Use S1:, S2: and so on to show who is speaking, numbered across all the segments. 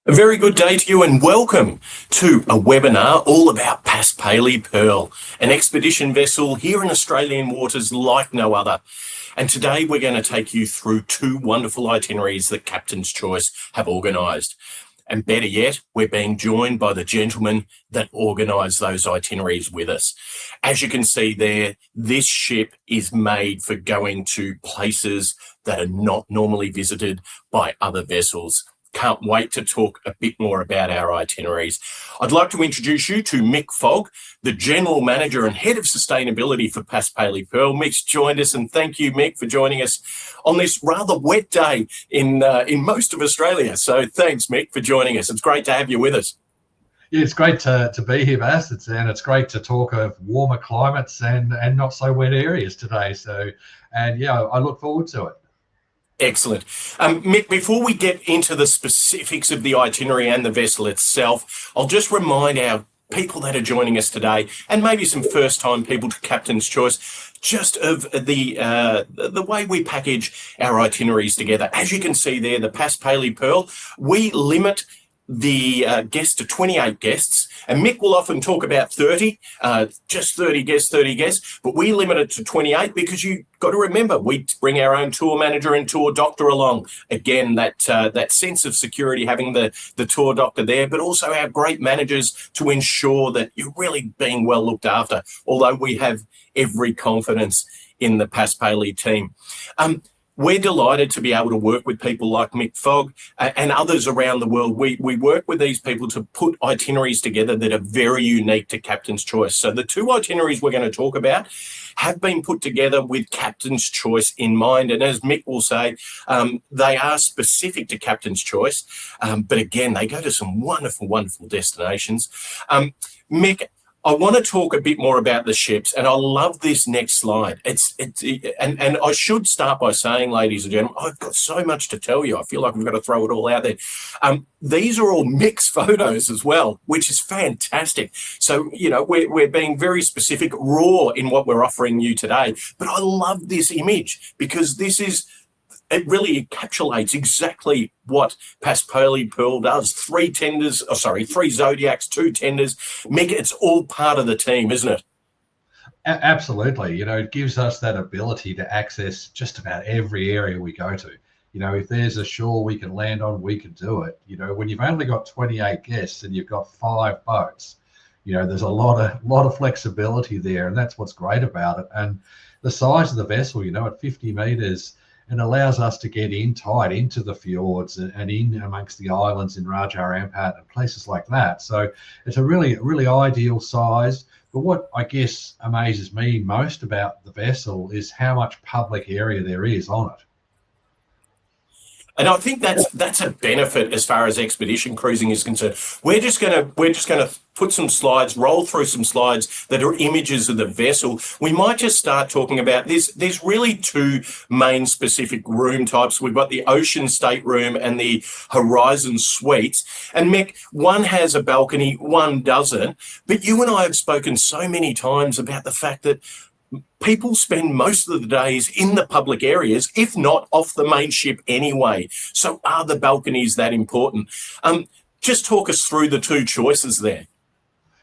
S1: A very good day to you and welcome to a webinar all about Paspaley Pearl, an expedition vessel here in Australian waters like no other. And today we're going to take you through two wonderful itineraries that Captain's Choice have organised. And better yet, we're being joined by the gentlemen that organised those itineraries with us. As you can see there, this ship is made for going to places that are not normally visited by other vessels. Can't wait to talk a bit more about our itineraries. I'd like to introduce you to Mick Fogg, the General Manager and Head of Sustainability for Paspaley Pearl. Mick's joined us, and thank you, Mick, for joining us on this rather wet day in most of Australia. So thanks, Mick, for joining us. It's great to have you with us.
S2: Yeah, it's great to be here, Bas. It's great to talk of warmer climates and not so wet areas today. I look forward to it.
S1: Excellent. Mick, before we get into the specifics of the itinerary and the vessel itself, I'll just remind our people that are joining us today, and maybe some first-time people to Captain's Choice, just of the way we package our itineraries together. As you can see there, the Paspaley Pearl, we limit the guests to 28 guests, and Mick will often talk about 30, just 30 guests, but we limit it to 28 because you've got to remember, we bring our own tour manager and tour doctor along. Again, that sense of security, having the tour doctor there, but also our great managers to ensure that you're really being well looked after, although we have every confidence in the Paspaley team. We're delighted to be able to work with people like Mick Fogg and others around the world. We work with these people to put itineraries together that are very unique to Captain's Choice. So the two itineraries we're going to talk about have been put together with Captain's Choice in mind. And as Mick will say, they are specific to Captain's Choice. But again, they go to some wonderful, wonderful destinations. Mick, I want to talk a bit more about the ships, and I love this next slide. And I should start by saying, ladies and gentlemen, I've got so much to tell you. I feel like we've got to throw it all out there. These are all mixed photos as well, which is fantastic. So, you know, we're being very specific, raw in what we're offering you today. But I love this image because it really encapsulates exactly what Paspaley Pearl does. Three Zodiacs, two tenders. Mick, it's all part of the team, isn't it?
S2: Absolutely. You know, it gives us that ability to access just about every area we go to. You know, if there's a shore we can land on, we can do it. You know, when you've only got 28 guests and you've got 5 boats, you know, there's a lot of flexibility there, and that's what's great about it. And the size of the vessel, you know, at 50 meters, and allows us to get in tight into the fjords and in amongst the islands in Raja Ampat and places like that. So it's a really ideal size. But what I guess amazes me most about the vessel is how much public area there is on it.
S1: And I think that's a benefit as far as expedition cruising is concerned. We're just going to put some slides, roll through some slides that are images of the vessel. We might just start talking about this. There's really two main specific room types. We've got the Ocean Stateroom and the Horizon Suites. And Mick, one has a balcony, one doesn't. But you and I have spoken so many times about the fact that people spend most of the days in the public areas, if not off the main ship anyway. So are the balconies that important? Just talk us through the two choices there.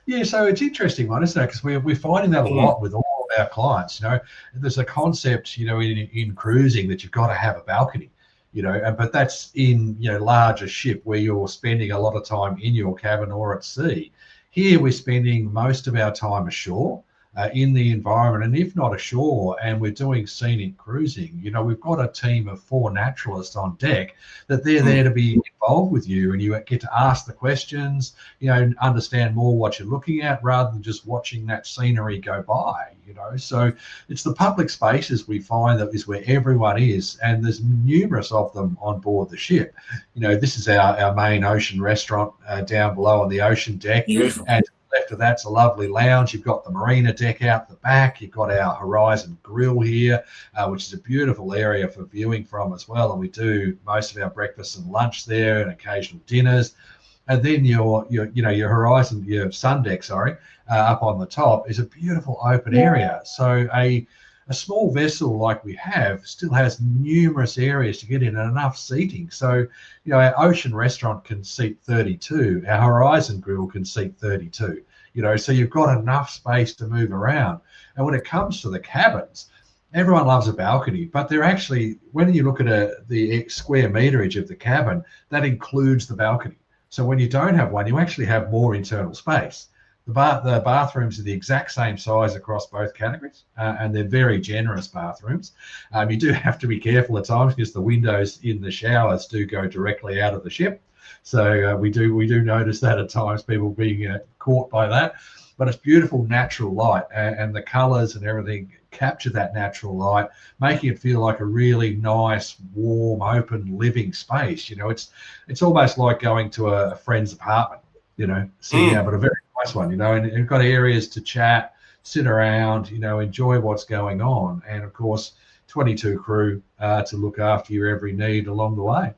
S2: Yeah, so it's interesting one, isn't it? Because we're finding that a lot with all of our clients. You know, there's a concept, you know, in cruising that you've got to have a balcony. You know, but that's in, you know, larger ship where you're spending a lot of time in your cabin or at sea. Here we're spending most of our time ashore. In the environment, and if not ashore, and we're doing scenic cruising, you know, we've got a team of 4 naturalists on deck that they're there to be involved with you, and you get to ask the questions, you know, understand more what you're looking at rather than just watching that scenery go by, you know. So it's the public spaces we find that is where everyone is, and there's numerous of them on board the ship. You know, this is our main ocean restaurant down below on the ocean deck.
S1: Beautiful.
S2: And left of that's a lovely lounge. You've got the marina deck out the back. You've got our Horizon Grill here, which is a beautiful area for viewing from as well. And we do most of our breakfast and lunch there, and occasional dinners. And then your Horizon, your sun deck, up on the top is a beautiful open area. So a a small vessel like we have still has numerous areas to get in and enough seating. So, our ocean restaurant can seat 32, our Horizon Grill can seat 32, so you've got enough space to move around. And when it comes to the cabins, everyone loves a balcony, but they're actually, when you look at the square meterage of the cabin, that includes the balcony. So when you don't have one, you actually have more internal space. The bathrooms are the exact same size across both categories, and they're very generous bathrooms. You do have to be careful at times because the windows in the showers do go directly out of the ship. So we do notice that at times, people being caught by that. But it's beautiful natural light, and the colours and everything capture that natural light, making it feel like a really nice, warm, open, living space. It's almost like going to a friend's apartment, sitting down, but a very nice one, and you've got areas to chat, sit around, enjoy what's going on. And of course, 22 crew to look after your every need along the way.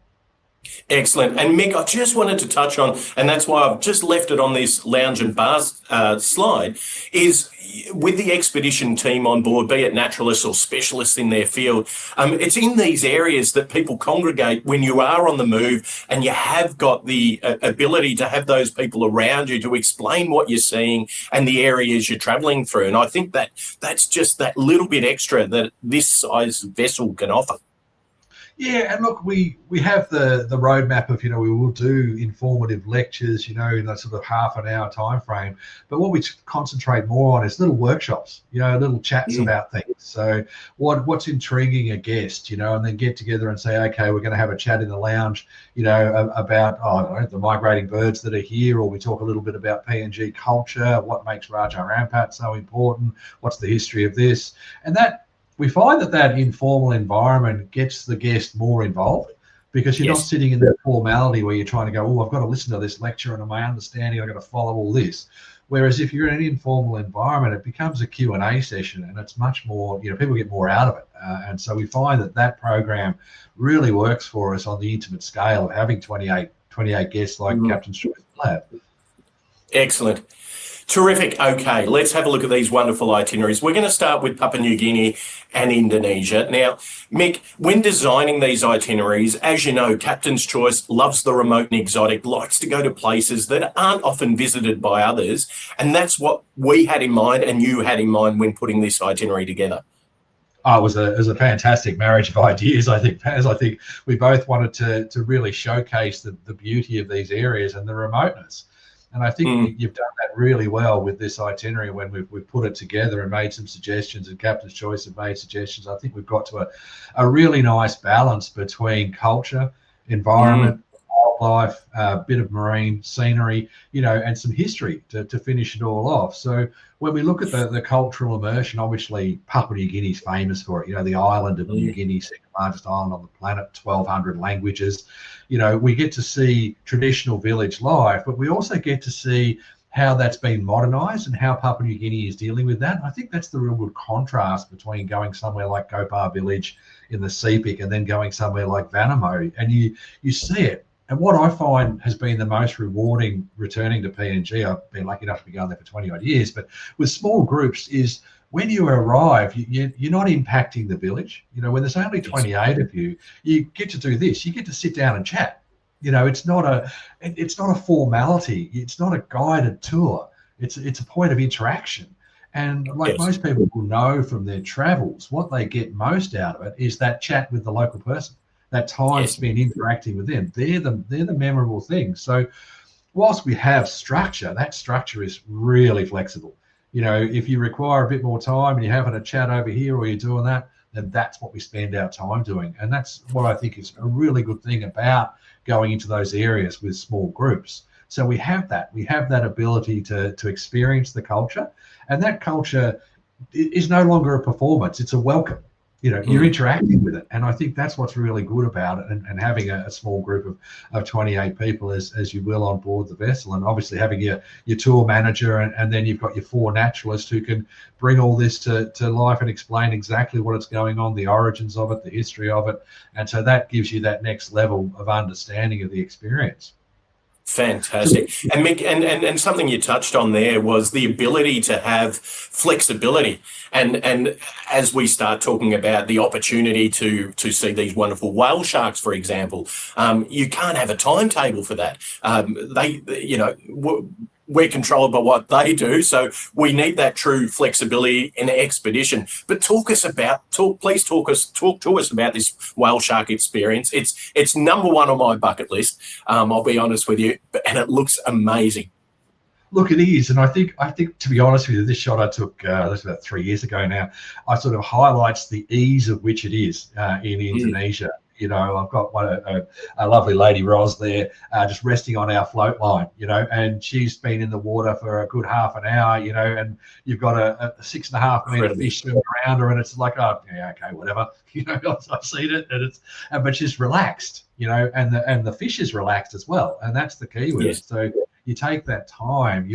S1: Excellent. And Mick, I just wanted to touch on, and that's why I've just left it on this lounge and bars slide, is with the expedition team on board, be it naturalists or specialists in their field, it's in these areas that people congregate when you are on the move, and you have got the ability to have those people around you to explain what you're seeing and the areas you're travelling through. And I think that's just that little bit extra that this size vessel can offer.
S2: Yeah, and look, we have the roadmap of, we will do informative lectures, in that sort of half an hour time frame. But what we concentrate more on is little workshops, little chats about things. So what's intriguing a guest, and then get together and say, okay, we're going to have a chat in the lounge, about, I don't know, the migrating birds that are here, or we talk a little bit about PNG culture, what makes Raja Ampat so important, what's the history of this, and that. We find that informal environment gets the guest more involved, because you're not sitting in that formality where you're trying to go, oh, I've got to listen to this lecture and my understanding, I've got to follow all this. Whereas if you're in an informal environment, it becomes a Q&A session, and it's much more, people get more out of it. And so we find that program really works for us on the intimate scale of having 28 guests like Captain's Choice Lab.
S1: Excellent. Terrific. Okay, let's have a look at these wonderful itineraries. We're going to start with Papua New Guinea and Indonesia. Now, Mick, when designing these itineraries, as you know, Captain's Choice loves the remote and exotic, likes to go to places that aren't often visited by others. And that's what we had in mind and you had in mind when putting this itinerary together.
S2: Oh, it was a fantastic marriage of ideas, I think, Paz. I think we both wanted to really showcase the beauty of these areas and the remoteness. And I think you've done that really well with this itinerary when we've put it together and made some suggestions, and Captain's Choice have made suggestions. I think we've got to a really nice balance between culture, environment, wildlife, a bit of marine scenery, and some history to finish it all off. So when we look at the cultural immersion, obviously Papua New Guinea is famous for it. The island of New Guinea, second largest island on the planet, 1,200 languages. We get to see traditional village life, but we also get to see how that's been modernized and how Papua New Guinea is dealing with that. And I think that's the real good contrast between going somewhere like Gopar Village in the Sepik and then going somewhere like Vanamo, and you see it. And what I find has been the most rewarding returning to PNG, I've been lucky enough to be going there for 20 odd years, but with small groups, is when you arrive, you're not impacting the village. When there's only 28 of you, you get to do this. You get to sit down and chat. It's not a formality. It's not a guided tour. It's a point of interaction. And like most people will know from their travels, what they get most out of it is that chat with the local person, that time spent interacting with them. They're the memorable things. So whilst we have structure, that structure is really flexible. If you require a bit more time and you're having a chat over here or you're doing that, then that's what we spend our time doing. And that's what I think is a really good thing about going into those areas with small groups. So we have that ability to experience the culture, and that culture is no longer a performance, it's a welcome. You're interacting with it, and I think that's what's really good about it, and having a small group of 28 people as you will on board the vessel, and obviously having your tour manager, and then you've got your 4 naturalists who can bring all this to life and explain exactly what is going on, the origins of it, the history of it, and so that gives you that next level of understanding of the experience.
S1: Fantastic. And Mick, and something you touched on there was the ability to have flexibility. And as we start talking about the opportunity to see these wonderful whale sharks, for example, you can't have a timetable for that. We're controlled by what they do, so we need that true flexibility in an expedition. But please talk to us about this whale shark experience. It's number one on my bucket list. I'll be honest with you, and it looks amazing.
S2: Look, it is, and I think to be honest with you, this shot I took that's about 3 years ago now. I sort of highlights the ease of which it is in Indonesia. I've got a lovely lady, Ros, there, just resting on our float line, and she's been in the water for a good half an hour, and you've got a 6.5 meter fish swimming around her, and it's like, oh, yeah, okay, whatever, I've seen it, and but she's relaxed, and the fish is relaxed as well, and that's the key with it. So you take that time,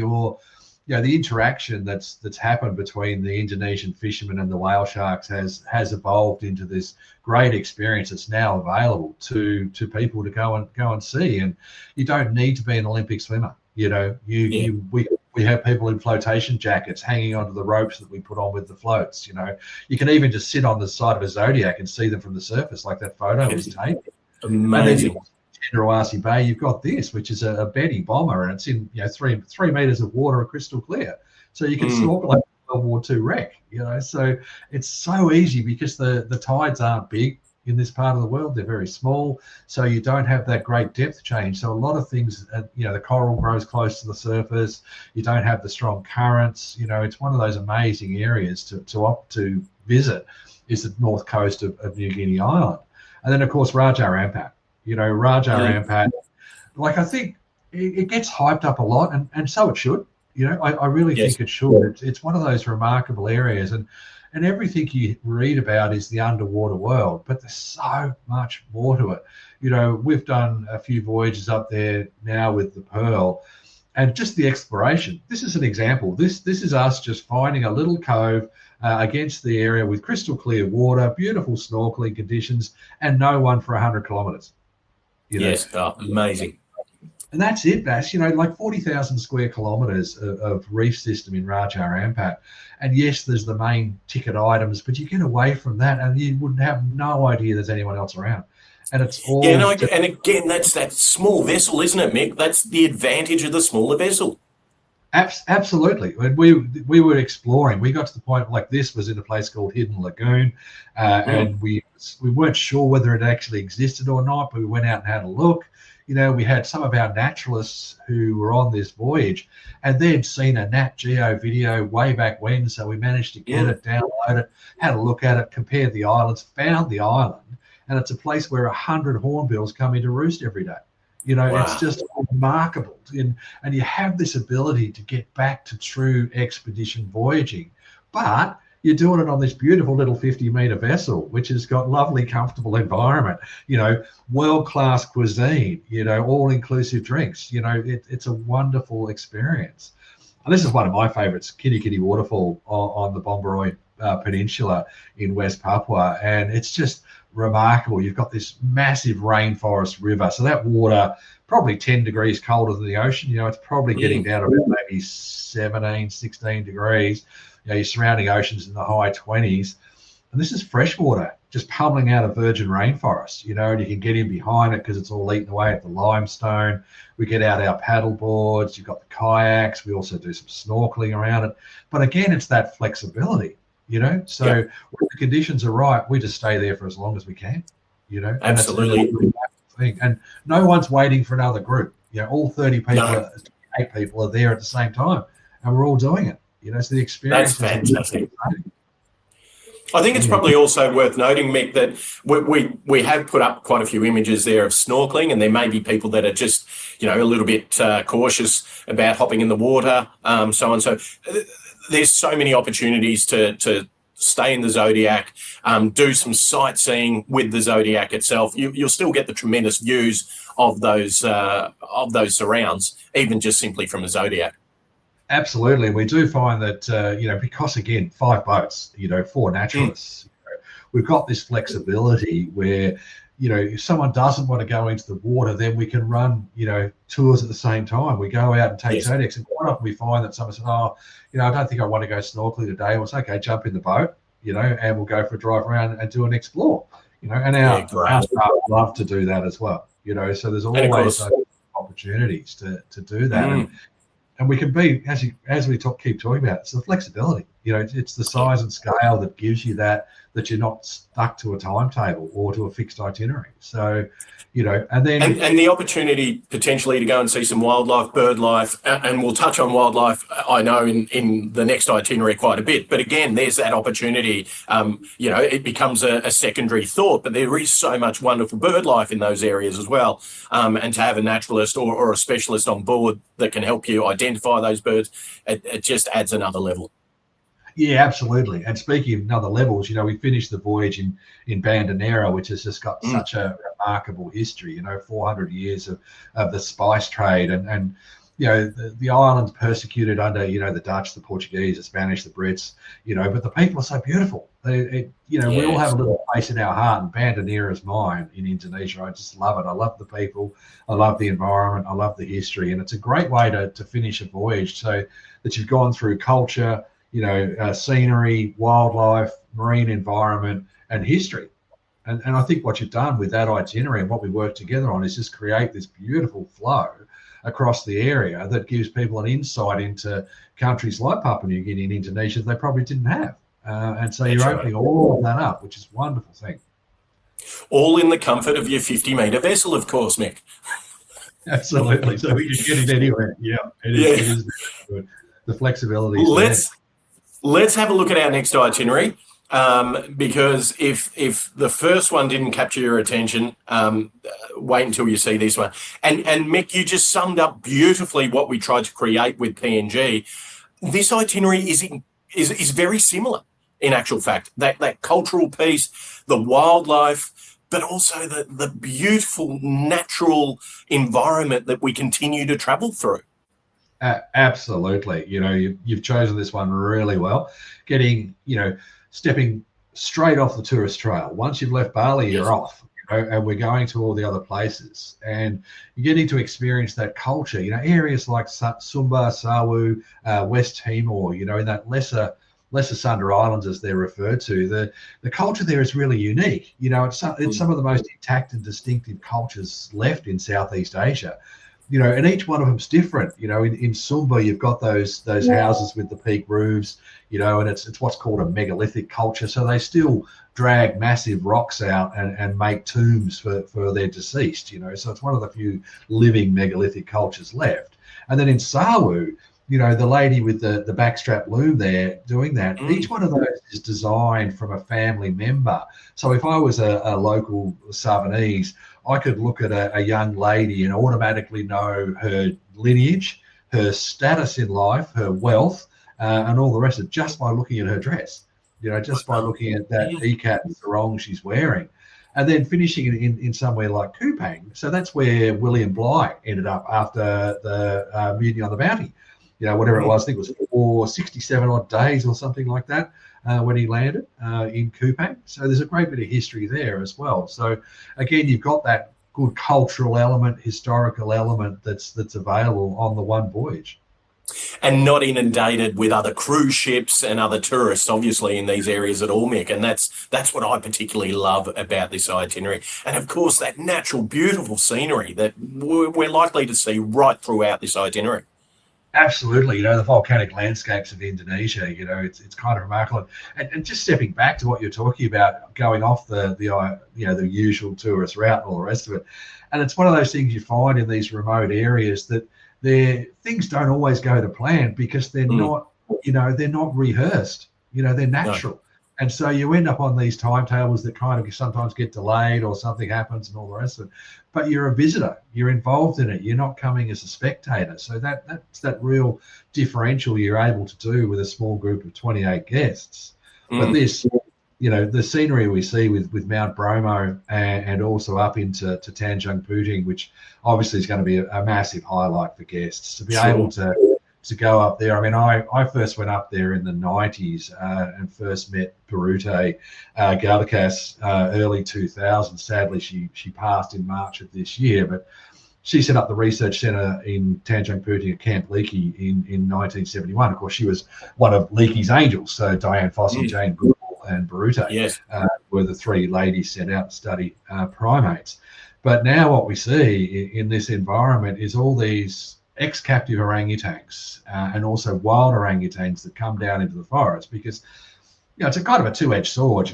S2: the interaction that's happened between the Indonesian fishermen and the whale sharks has evolved into this great experience that's now available to people to go and see. And you don't need to be an Olympic swimmer. We have people in flotation jackets hanging onto the ropes that we put on with the floats. You can even just sit on the side of a Zodiac and see them from the surface, like that photo was taken.
S1: Amazing.
S2: Chenderawasih Bay, you've got this, which is a Betty bomber, and it's in 3 meters of water, crystal clear, so you can snorkel like a World War II wreck. So it's so easy because the tides aren't big in this part of the world; they're very small, so you don't have that great depth change. So a lot of things, the coral grows close to the surface. You don't have the strong currents. It's one of those amazing areas to visit. Is the north coast of New Guinea Island, and then of course Raja Ampat. Raja Ampat, I think it gets hyped up a lot, and so it should. I really think it should. It's one of those remarkable areas, and everything you read about is the underwater world, but there's so much more to it. We've done a few voyages up there now with the Pearl, and just the exploration. This is an example. This is us just finding a little cove against the area with crystal clear water, beautiful snorkeling conditions, and no one for 100 kilometres.
S1: Yes, amazing.
S2: And that's it, Bass. Like 40,000 square kilometres of reef system in Raja Ampat. And yes, there's the main ticket items, but you get away from that and you wouldn't have no idea there's anyone else around. And it's all...
S1: and again, that's that small vessel, isn't it, Mick? That's the advantage of the smaller vessel.
S2: Absolutely. When we were exploring, we got to the point like this was in a place called Hidden Lagoon, and we weren't sure whether it actually existed or not, but we went out and had a look. We had some of our naturalists who were on this voyage, and they'd seen a Nat Geo video way back when, so we managed to get it, download it, had a look at it, compared the islands, found the island, and it's a place where 100 hornbills come into roost every day. It's just remarkable. And you have this ability to get back to true expedition voyaging, but you're doing it on this beautiful little 50-meter vessel, which has got lovely, comfortable environment, world-class cuisine, all-inclusive drinks. It's a wonderful experience. And this is one of my favorites, Kitty Kitty Waterfall on the Bomberoid Peninsula in West Papua. And it's just remarkable. You've got this massive rainforest river, so that water probably 10 degrees colder than the ocean. It's probably getting down to about maybe 17, 16 degrees. Your surrounding ocean's in the high 20s, and this is fresh water just pummeling out of virgin rainforest, and you can get in behind it because it's all eaten away at the limestone. We get out our paddle boards, you've got the kayaks, we also do some snorkeling around it, but again, it's that flexibility. So when the conditions are right, we just stay there for as long as we can,
S1: Absolutely.
S2: And no one's waiting for another group. All 30 people, 8 people are there at the same time, and we're all doing it. So the experience.
S1: That's fantastic. I think it's probably also worth noting, Mick, that we have put up quite a few images there of snorkeling, and there may be people that are just, a little bit cautious about hopping in the water, so on. So there's so many opportunities to stay in the Zodiac, do some sightseeing with the Zodiac itself. You'll still get the tremendous views of those surrounds, even just simply from the Zodiac.
S2: Absolutely. We do find that, because, again, 5 boats, 4 naturalists, we've got this flexibility where, if someone doesn't want to go into the water, then we can run, tours at the same time. We go out and take Zodiacs, and quite often we find that someone says, I don't think I want to go snorkeling today. Well, it's okay, jump in the boat, and we'll go for a drive around and do an explore, and our staff love to do that as well, so there's always those opportunities to do that. And we can be, as we keep talking about, it's the flexibility. It's the size and scale that gives you that you're not stuck to a timetable or to a fixed itinerary. So, and then
S1: and the opportunity potentially to go and see some wildlife, bird life, and we'll touch on wildlife, I know, in the next itinerary quite a bit. But again, there's that opportunity. It becomes a secondary thought, but there is so much wonderful bird life in those areas as well. And to have a naturalist or a specialist on board that can help you identify those birds, it just adds another level.
S2: Yeah, absolutely. And speaking of another levels, we finished the voyage in Bandanera, which has just got such a remarkable history, 400 years of the spice trade. And the island's persecuted under, the Dutch, the Portuguese, the Spanish, the Brits, but the people are so beautiful. We all have a little place in our heart, and Bandanera is mine in Indonesia. I just love it. I love the people. I love the environment. I love the history. And it's a great way to finish a voyage, so that you've gone through culture, scenery, wildlife, marine environment, and history. And I think what you've done with that itinerary and what we worked together on is just create this beautiful flow across the area that gives people an insight into countries like Papua New Guinea and Indonesia that they probably didn't have. And so you're opening all of that up, which is a wonderful thing.
S1: All in the comfort of your 50-metre vessel, of course, Mick.
S2: Absolutely. So we can get it anywhere. Yeah, it is good. The flexibility.
S1: Let's have a look at our next itinerary, because if the first one didn't capture your attention, wait until you see this one. And Mick, you just summed up beautifully what we tried to create with PNG. This itinerary is very similar in actual fact. That cultural piece, the wildlife, but also the beautiful natural environment that we continue to travel through.
S2: Absolutely. You've chosen this one really well. Stepping straight off the tourist trail. Once you've left Bali, you're off. And we're going to all the other places, and you're getting to experience that culture. Areas like Sumba, Sawu, West Timor. In that lesser Sunda Islands, as they're referred to, the culture there is really unique. It's some of the most intact and distinctive cultures left in Southeast Asia. And each one of them's different. In Sumba, you've got those houses with the peak roofs, and it's what's called a megalithic culture. So they still drag massive rocks out and make tombs for their deceased, So it's one of the few living megalithic cultures left. And then in Sawu, the lady with the backstrap loom there doing that, each one of those is designed from a family member. So if I was a local Savanese, I could look at a young lady and automatically know her lineage, her status in life, her wealth, and all the rest of it, just by looking at her dress, just by looking at that ikat sarong she's wearing. And then finishing it in somewhere like Kupang. So that's where William Bligh ended up after the Mutiny on the Bounty. Whatever it was, I think it was for 67 odd days or something like that when he landed in Kupang. So there's a great bit of history there as well. So again, you've got that good cultural element, historical element that's available on the one voyage.
S1: And not inundated with other cruise ships and other tourists, obviously, in these areas at all, Mick. And that's what I particularly love about this itinerary. And of course, that natural, beautiful scenery that we're likely to see right throughout this itinerary.
S2: Absolutely, the volcanic landscapes of Indonesia, it's kind of remarkable. And just stepping back to what you're talking about, going off the usual tourist route and all the rest of it, and it's one of those things you find in these remote areas that things don't always go to plan because they're not, they're not rehearsed, they're natural. No. And so you end up on these timetables that kind of sometimes get delayed or something happens and all the rest of it. But you're a visitor, you're involved in it, you're not coming as a spectator. So that's that real differential you're able to do with a small group of 28 guests. But this, the scenery we see with Mount Bromo and also up into Tanjung Puting, which obviously is going to be a massive highlight for guests, to be able to to go up there. I mean, I first went up there in the 90s and first met Perute Galdikas early 2000s. Sadly, she passed in March of this year, but she set up the research centre in Tanjung Puting at Camp Leakey in 1971. Of course, she was one of Leakey's angels. So Diane Fossey, Jane Goodall, and Barute
S1: Yes.
S2: were the three ladies sent out to study primates. But now what we see in this environment is all these ex-captive orangutans and also wild orangutans that come down into the forest, because it's a kind of a two-edged sword.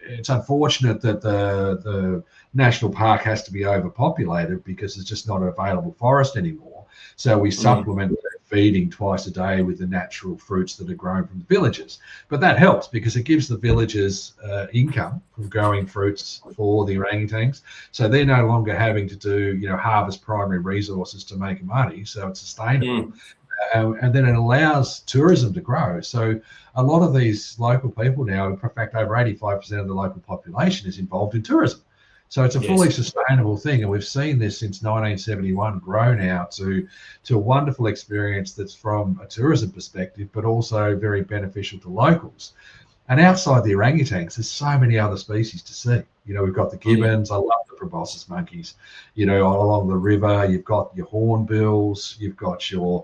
S2: It's unfortunate that the national park has to be overpopulated because there's just not an available forest anymore. So we supplement feeding twice a day with the natural fruits that are grown from the villages. But that helps because it gives the villagers income from growing fruits for the orangutans. So they're no longer having to do, harvest primary resources to make money. So it's sustainable. And then it allows tourism to grow. So a lot of these local people now, in fact, over 85% of the local population is involved in tourism. So it's a fully sustainable thing. And we've seen this since 1971 grow now to a wonderful experience that's from a tourism perspective, but also very beneficial to locals. And outside the orangutans, there's so many other species to see. We've got the gibbons. I love the proboscis monkeys. Along the river, you've got your hornbills, you've got your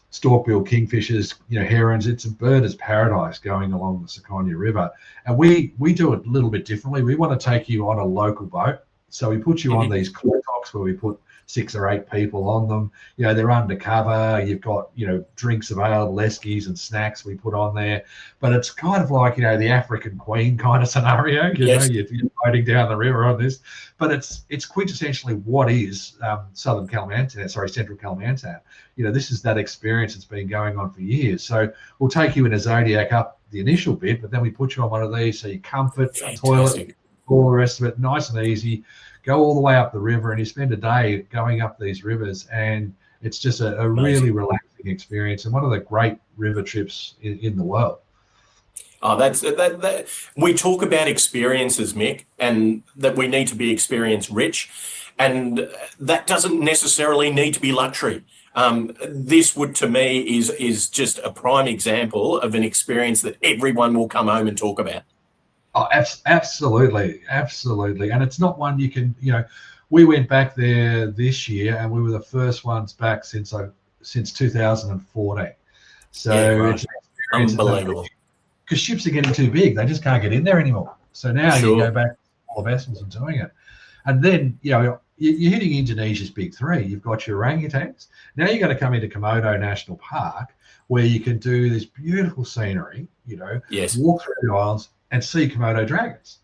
S2: stork-billed kingfishers, herons. It's a bird's paradise going along the Seconia River. And we do it a little bit differently. We want to take you on a local boat. So we put you on these cloaks where we put 6 or 8 people on them. They're undercover. You've got, drinks available, eskies and snacks we put on there. But it's kind of like, the African Queen kind of scenario. You're floating down the river on this. But it's quintessentially what is Central Kalimantan. This is that experience that's been going on for years. So we'll take you in a Zodiac up the initial bit, but then we put you on one of these so you comfort, toilet, all the rest of it, nice and easy. Go all the way up the river, and you spend a day going up these rivers, and it's just a really relaxing experience and one of the great river trips in the world.
S1: Oh, that. We talk about experiences, Mick, and that we need to be experience rich, and that doesn't necessarily need to be luxury. This would, to me, is just a prime example of an experience that everyone will come home and talk about.
S2: Oh, absolutely. And it's not one you can, we went back there this year and we were the first ones back since 2014. So it's
S1: unbelievable.
S2: Because ships are getting too big. They just can't get in there anymore. So now you go back to smaller vessels and doing it. And then, you're hitting Indonesia's big three. You've got your orangutans. Now you're going to come into Komodo National Park where you can do this beautiful scenery, walk through the islands, and see Komodo dragons.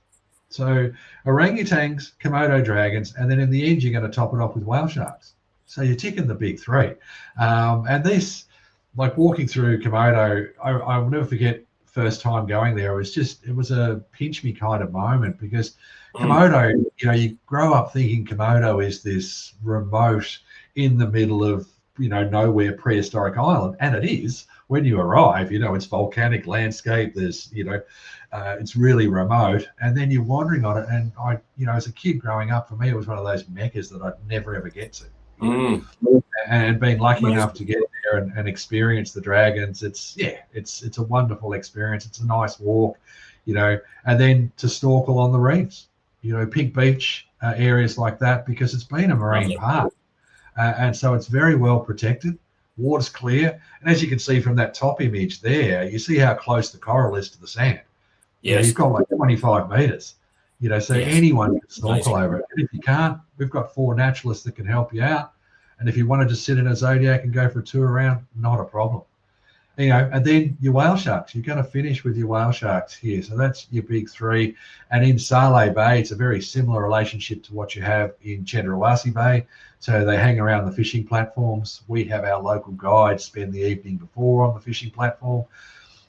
S2: So orangutans, Komodo dragons, and then in the end, you're going to top it off with whale sharks. So you're ticking the big three. And this, like walking through Komodo, I will never forget first time going there. It was a pinch me kind of moment because Komodo, you grow up thinking Komodo is this remote in the middle of, nowhere prehistoric island. And it is. When you arrive, it's volcanic landscape. There's, it's really remote. And then you're wandering on it. And I, as a kid growing up, for me, it was one of those meccas that I'd never, ever get to. And being lucky enough to get there and experience the dragons, it's a wonderful experience. It's a nice walk, and then to snorkel on the reefs, Pink Beach, areas like that, because it's been a marine park. And so it's very well protected. Water's clear. And as you can see from that top image there, you see how close the coral is to the sand.
S1: Yes.
S2: You've got like 25 meters, so anyone can snorkel over it. And if you can't, we've got 4 naturalists that can help you out. And if you want to just sit in a Zodiac and go for a tour around, not a problem. And then your whale sharks, you're going to finish with your whale sharks here. So that's your big three. And in Saleh Bay, it's a very similar relationship to what you have in Cendrawasih Bay. So they hang around the fishing platforms. We have our local guides spend the evening before on the fishing platform.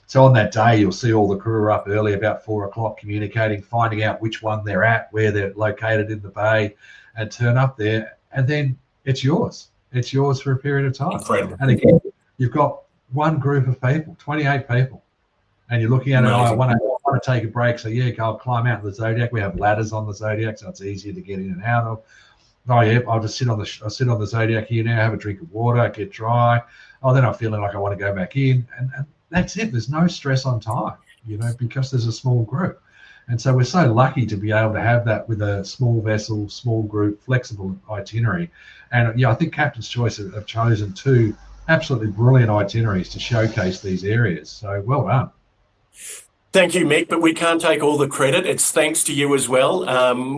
S2: So on that day, you'll see all the crew up early, about 4 o'clock, communicating, finding out which one they're at, where they're located in the bay, and turn up there. And then it's yours. It's yours for a period of time.
S1: Incredible.
S2: And again, you've got one group of people, 28 people, and you're looking at it. I want to take a break. So I'll climb out of the Zodiac. We have ladders on the Zodiac, so it's easier to get in and out of. Oh yeah, I'll sit on the Zodiac here now, have a drink of water, get dry. Oh, then I'm feeling like I want to go back in, and that's it. There's no stress on time, because there's a small group. And so we're so lucky to be able to have that with a small vessel, small group, flexible itinerary. And I think Captain's Choice have chosen two absolutely brilliant itineraries to showcase these areas. So well done.
S1: Thank you, Mick, but we can't take all the credit. It's thanks to you as well.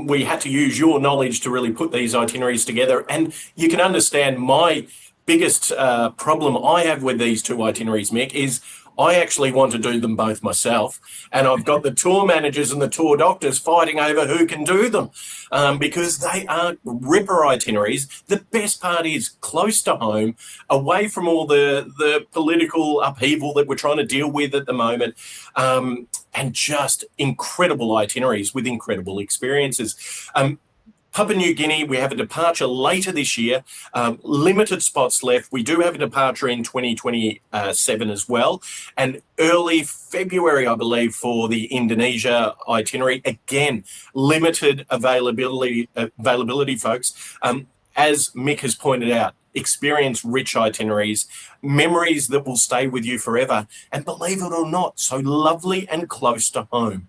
S1: We had to use your knowledge to really put these itineraries together. And you can understand my biggest problem I have with these two itineraries, Mick, is I actually want to do them both myself. And I've got the tour managers and the tour doctors fighting over who can do them because they are ripper itineraries. The best part is close to home, away from all the political upheaval that we're trying to deal with at the moment. And just incredible itineraries with incredible experiences. Papua New Guinea, we have a departure later this year, limited spots left. We do have a departure in 2027 as well, and early February, I believe, for the Indonesia itinerary. Again, limited availability, folks. As Mick has pointed out, experience-rich itineraries, memories that will stay with you forever, and believe it or not, so lovely and close to home.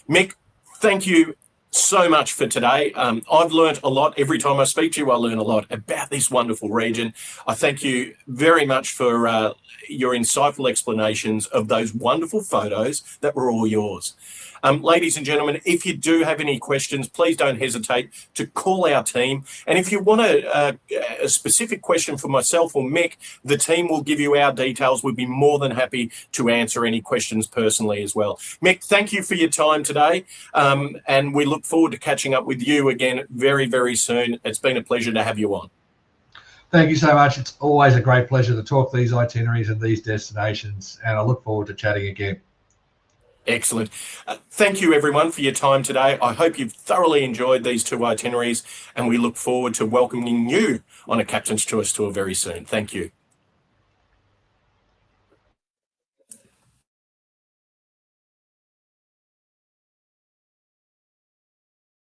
S1: Mick, thank you so much for today. I've learned a lot. Every time I speak to you, I learn a lot about this wonderful region. I thank you very much for your insightful explanations of those wonderful photos that were all yours. Ladies and gentlemen, if you do have any questions, please don't hesitate to call our team. And if you want a specific question for myself or Mick, the team will give you our details. We'd be more than happy to answer any questions personally as well. Mick, thank you for your time today. And we look forward to catching up with you again very, very soon. It's been a pleasure to have you on.
S2: Thank you so much. It's always a great pleasure to talk these itineraries and these destinations, and I look forward to chatting again.
S1: Excellent. Thank you, everyone, for your time today. I hope you've thoroughly enjoyed these two itineraries, and we look forward to welcoming you on a Captain's Choice tour very soon. Thank you.